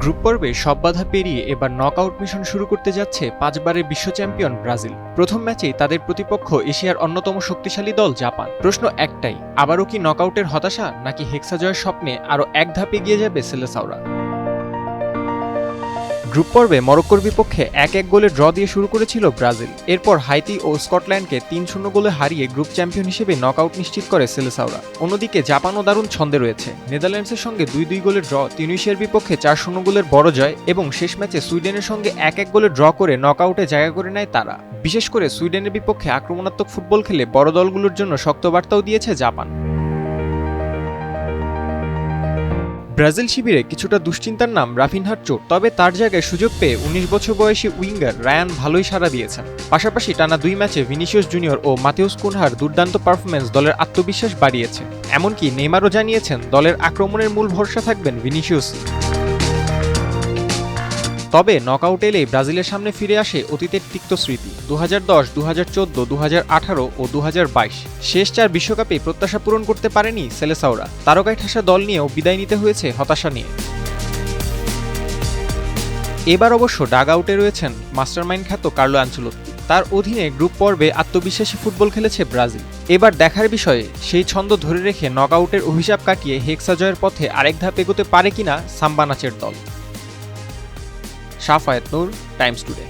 Group পর্বে সব বাধা পেরিয়ে এবার নকআউট মিশন শুরু করতে যাচ্ছে 5 বারের বিশ্ব চ্যাম্পিয়ন ব্রাজিল। প্রথম ম্যাচেই তাদের প্রতিপক্ষ এশিয়ার অন্যতম শক্তিশালী দল জাপান। প্রশ্ন একটাই, আবারও কি নকআউটের হতাশা, নাকি হেক্সা জয়ের স্বপ্নে আরও এক ধাপ এগিয়ে যাবে সেলেসাওরা? গ্রুপ পর্বে মরক্কোর বিপক্ষে 1-1 গোলে ড্র দিয়ে শুরু করেছিল ব্রাজিল। এরপর হাইতি ও স্কটল্যান্ডকে 3-0 গোলে হারিয়ে গ্রুপ চ্যাম্পিয়ন হিসেবে নকআউট নিশ্চিত করে সেলেসাওরা। অন্যদিকে জাপানও দারুণ ছন্দে রয়েছে। নেদারল্যান্ডসের সঙ্গে 2-2 গোলে ড্র, তিউনিসিয়ার বিপক্ষে 4-0 গোলের বড় জয় এবং শেষ ম্যাচে সুইডেনের সঙ্গে 1-1 গোলে ড্র করে নকআউটে জায়গা করে নেয় তারা। বিশেষ করে সুইডেনের বিপক্ষে আক্রমণাত্মক ফুটবল খেলে বড় দলগুলোর জন্য শক্ত বার্তাও দিয়েছে জাপান। ব্রাজিল শিবিরে কিছুটা দুশ্চিন্তার নাম রাফিনহার চোট, তবে তার জায়গায় সুযোগ পেয়ে 19 বছর বয়সী উইঙ্গার রায়ান ভালোই সাড়া দিয়েছেন। পাশাপাশি টানা 2 ম্যাচে ভিনিসিয়াস জুনিয়র ও মাতেউস কুনহার দুর্দান্ত পারফরম্যান্স দলের আত্মবিশ্বাস বাড়িয়েছে। এমনকি নেইমারও জানিয়েছেন দলের আক্রমণের মূল ভরসা থাকবেন ভিনিসিয়াসই। তবে নকআউট এলেই ব্রাজিলের সামনে ফিরে আসে অতীতের তিক্ত স্মৃতি। 2010, 2014, 2018 ও 2022 শেষ 4 বিশ্বকাপে প্রত্যাশা পূরণ করতে পারেনি সেলেসাওরা। তারকায় ঠাসা দল নিয়েও বিদায় নিতে হয়েছে হতাশা নিয়ে। এবার অবশ্য ডাগ আউটে রয়েছেন মাস্টারমাইন্ড খ্যাত কার্লো আনচেলত্তি। তার অধীনে গ্রুপ পর্বে আত্মবিশ্বাসী ফুটবল খেলেছে ব্রাজিল। এবার দেখার বিষয়ে সেই ছন্দ ধরে রেখে নকআউটের অভিশাপ কাটিয়ে হেক্সা জয়ের পথে আরেক ধাপ এগোতে পারে কিনা সাম্বা নাচের দল। শাফায়েত নূর, টাইমস টুডে।